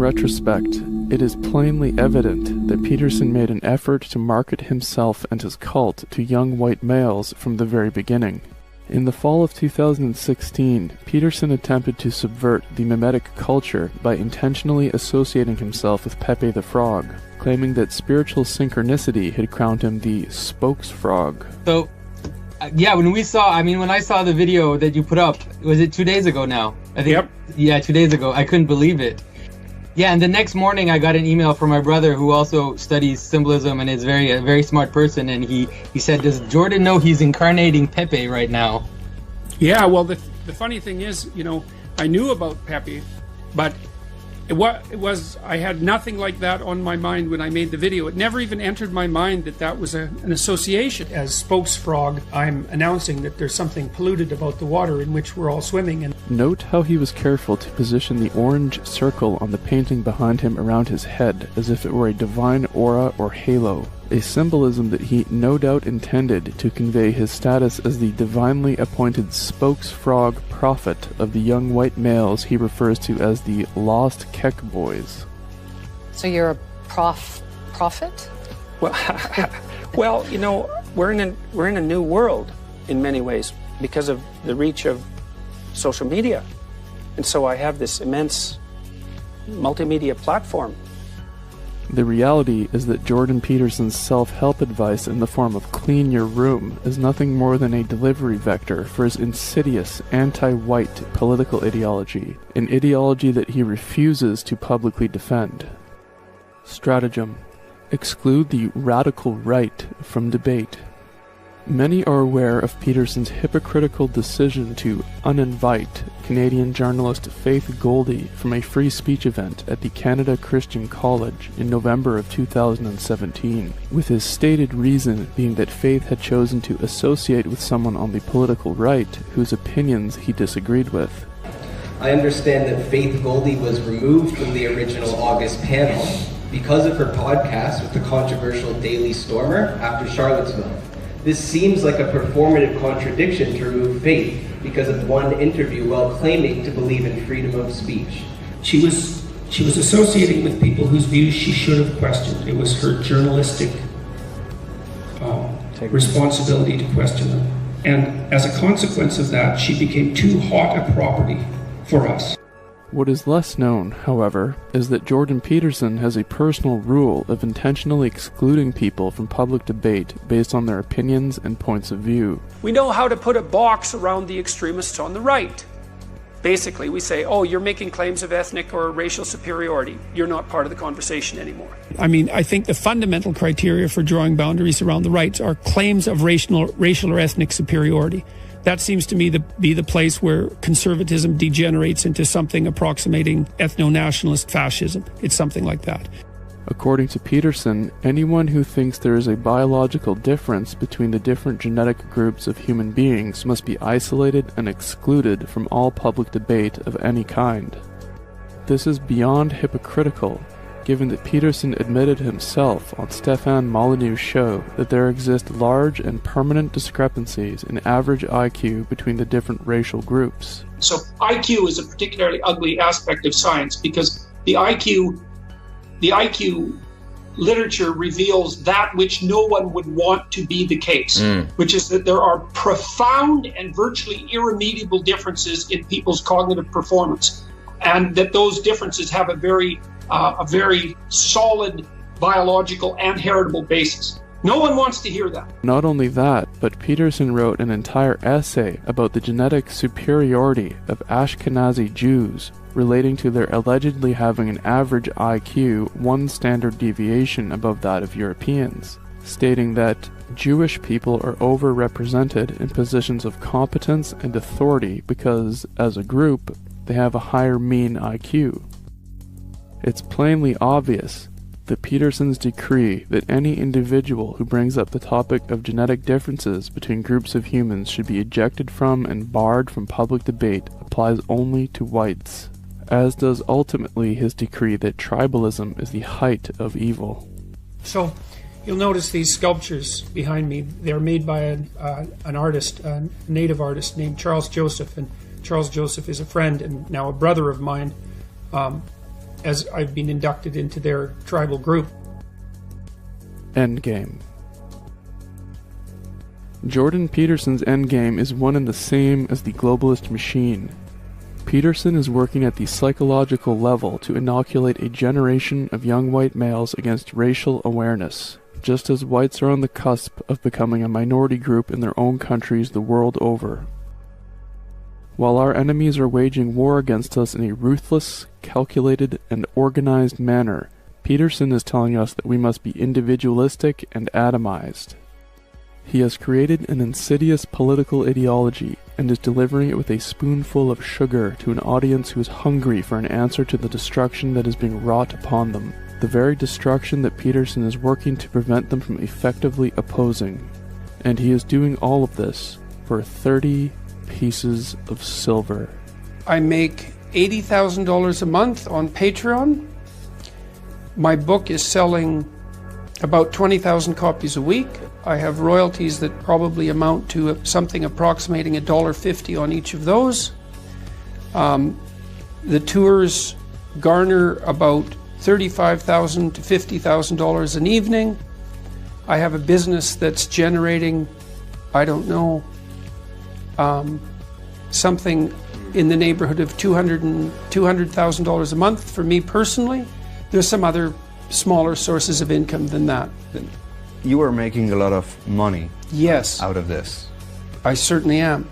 retrospect, it is plainly evident that Peterson made an effort to market himself and his cult to young white males from the very beginning. In the fall of 2016, Peterson attempted to subvert the mimetic culture by intentionally associating himself with Pepe the Frog, claiming that spiritual synchronicity had crowned him the spokesfrog. So, yeah, when I saw the video that you put up, was it 2 days ago now? I think. Yep. Yeah, 2 days ago. I couldn't believe it. Yeah, and the next morning I got an email from my brother who also studies symbolism and is a very smart person, and he said, does Jordan know he's incarnating Pepe right now? Yeah, well, the funny thing is, I knew about Pepe, but I had nothing like that on my mind when I made the video. It never even entered my mind that was an association. As spokesfrog, I'm announcing that there's something polluted about the water in which we're all swimming. And note how he was careful to position the orange circle on the painting behind him around his head as if it were a divine aura or halo, a symbolism that he no doubt intended to convey his status as the divinely appointed spokesfrog prophet of the young white males he refers to as the Lost Keck Boys. So you're a prophet? Well, we're in a new world in many ways because of the reach of social media. And so I have this immense multimedia platform. The reality is that Jordan Peterson's self-help advice in the form of clean your room is nothing more than a delivery vector for his insidious anti-white political ideology, an ideology that he refuses to publicly defend. Stratagem: exclude the radical right from debate. Many are aware of Peterson's hypocritical decision to uninvite Canadian journalist Faith Goldie from a free speech event at the Canada Christian College in November of 2017, with his stated reason being that Faith had chosen to associate with someone on the political right whose opinions he disagreed with. I understand that Faith Goldie was removed from the original August panel because of her podcast with the controversial Daily Stormer after Charlottesville. This seems like a performative contradiction to remove Faith because of one interview while claiming to believe in freedom of speech. She was associating with people whose views she should have questioned. It was her journalistic responsibility to question them. And as a consequence of that, she became too hot a property for us. What is less known, however, is that Jordan Peterson has a personal rule of intentionally excluding people from public debate based on their opinions and points of view. We know how to put a box around the extremists on the right. Basically, we say, oh, you're making claims of ethnic or racial superiority. You're not part of the conversation anymore. I think the fundamental criteria for drawing boundaries around the rights are claims of racial or ethnic superiority. That seems to me to be the place where conservatism degenerates into something approximating ethno-nationalist fascism. It's something like that. According to Peterson, anyone who thinks there is a biological difference between the different genetic groups of human beings must be isolated and excluded from all public debate of any kind. This is beyond hypocritical, given that Peterson admitted himself on Stefan Molyneux's show that there exist large and permanent discrepancies in average IQ between the different racial groups. So IQ is a particularly ugly aspect of science because the IQ literature reveals that which no one would want to be the case, which is that there are profound and virtually irremediable differences in people's cognitive performance, and that those differences have a very solid biological and heritable basis. No one wants to hear that. Not only that, but Peterson wrote an entire essay about the genetic superiority of Ashkenazi Jews, relating to their allegedly having an average IQ 1 standard deviation above that of Europeans, stating that Jewish people are overrepresented in positions of competence and authority because, as a group, they have a higher mean IQ. It's plainly obvious that Peterson's decree that any individual who brings up the topic of genetic differences between groups of humans should be ejected from and barred from public debate applies only to whites, as does ultimately his decree that tribalism is the height of evil. So, you'll notice these sculptures behind me. They're made by an artist, a native artist named Charles Joseph, and Charles Joseph is a friend and now a brother of mine. as I've been inducted into their tribal group. Endgame. Jordan Peterson's endgame is one and the same as the globalist machine. Peterson is working at the psychological level to inoculate a generation of young white males against racial awareness, just as whites are on the cusp of becoming a minority group in their own countries the world over. While our enemies are waging war against us in a ruthless, calculated, and organized manner, Peterson is telling us that we must be individualistic and atomized. He has created an insidious political ideology and is delivering it with a spoonful of sugar to an audience who is hungry for an answer to the destruction that is being wrought upon them, the very destruction that Peterson is working to prevent them from effectively opposing. And he is doing all of this for 30 pieces of silver. I make $80,000 a month on Patreon. My book is selling about 20,000 copies a week. I have royalties that probably amount to something approximating $1.50 on each of those. The tours garner about $35,000 to $50,000 an evening. I have a business that's generating, I don't know, something in the neighborhood of $200,000 a month for me personally. There's some other smaller sources of income than that. You are making a lot of money. Yes. Out of this. I certainly am.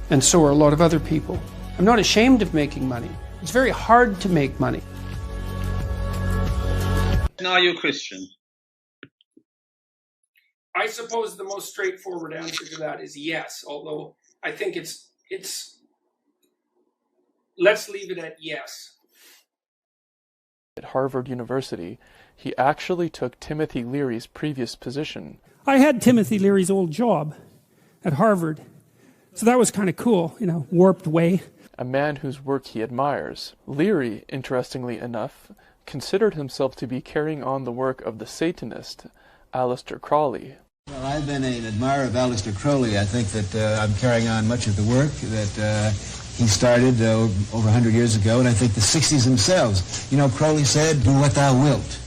And so are a lot of other people. I'm not ashamed of making money. It's very hard to make money. Are you a Christian? I suppose the most straightforward answer to that is yes, although I think it's let's leave it at yes. At Harvard University, he actually took Timothy Leary's previous position. I had Timothy Leary's old job at Harvard, so that was kind of cool, in a warped way. A man whose work he admires. Leary, interestingly enough, considered himself to be carrying on the work of the Satanist, Aleister Crowley. Well, I've been an admirer of Aleister Crowley. I think that I'm carrying on much of the work that he started over 100 years ago, and I think the 60s themselves. You know, Crowley said, "Do what thou wilt,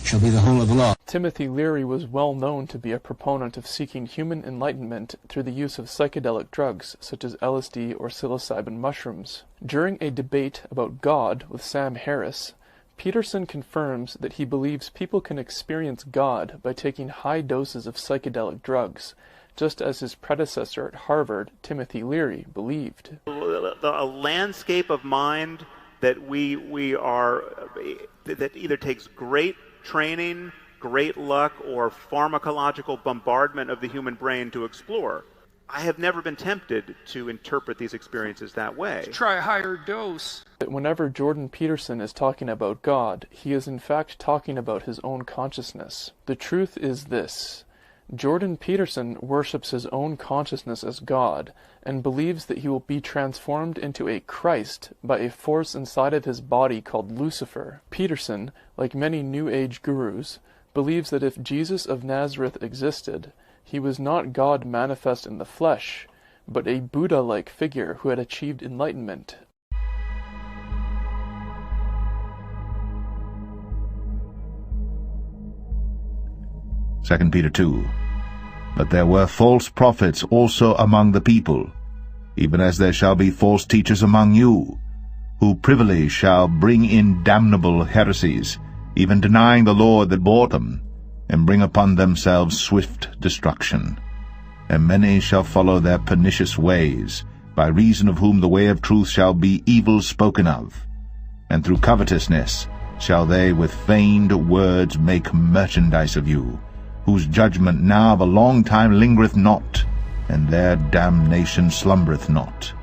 shall be the whole of the law." Timothy Leary was well known to be a proponent of seeking human enlightenment through the use of psychedelic drugs, such as LSD or psilocybin mushrooms. During a debate about God with Sam Harris, Peterson confirms that he believes people can experience God by taking high doses of psychedelic drugs, just as his predecessor at Harvard, Timothy Leary, believed. A landscape of mind that that either takes great training, great luck, or pharmacological bombardment of the human brain to explore. I have never been tempted to interpret these experiences that way. Try a higher dose. Whenever Jordan Peterson is talking about God, he is in fact talking about his own consciousness. The truth is this: Jordan Peterson worships his own consciousness as God, and believes that he will be transformed into a Christ by a force inside of his body called Lucifer. Peterson, like many New Age gurus, believes that if Jesus of Nazareth existed, he was not God manifest in the flesh, but a Buddha-like figure who had achieved enlightenment. Second Peter 2. But there were false prophets also among the people, even as there shall be false teachers among you, who privily shall bring in damnable heresies, even denying the Lord that bought them, and bring upon themselves swift destruction. And many shall follow their pernicious ways, by reason of whom the way of truth shall be evil spoken of. And through covetousness shall they with feigned words make merchandise of you, whose judgment now of a long time lingereth not, and their damnation slumbereth not.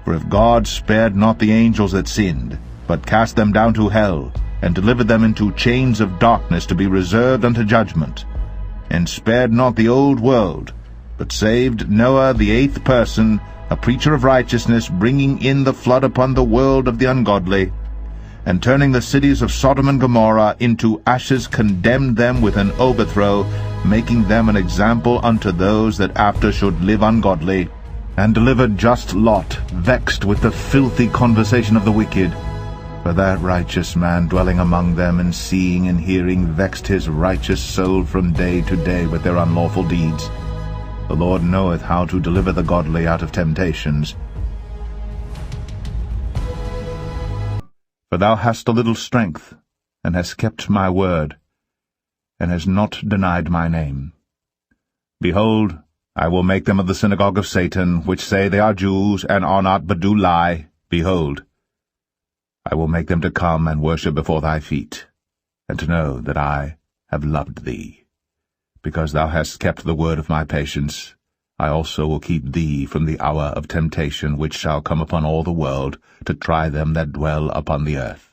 For if God spared not the angels that sinned, but cast them down to hell, and delivered them into chains of darkness to be reserved unto judgment, and spared not the old world, but saved Noah the 8th person, a preacher of righteousness, bringing in the flood upon the world of the ungodly, and turning the cities of Sodom and Gomorrah into ashes, condemned them with an overthrow, making them an example unto those that after should live ungodly, and delivered just Lot, vexed with the filthy conversation of the wicked, For that righteous man dwelling among them, and seeing and hearing, vexed his righteous soul from day to day with their unlawful deeds. The Lord knoweth how to deliver the godly out of temptations. For thou hast a little strength, and hast kept my word, and hast not denied my name. Behold, I will make them of the synagogue of Satan, which say they are Jews, and are not, but do lie. Behold, I will make them to come and worship before thy feet, and to know that I have loved thee. Because thou hast kept the word of my patience, I also will keep thee from the hour of temptation which shall come upon all the world, to try them that dwell upon the earth.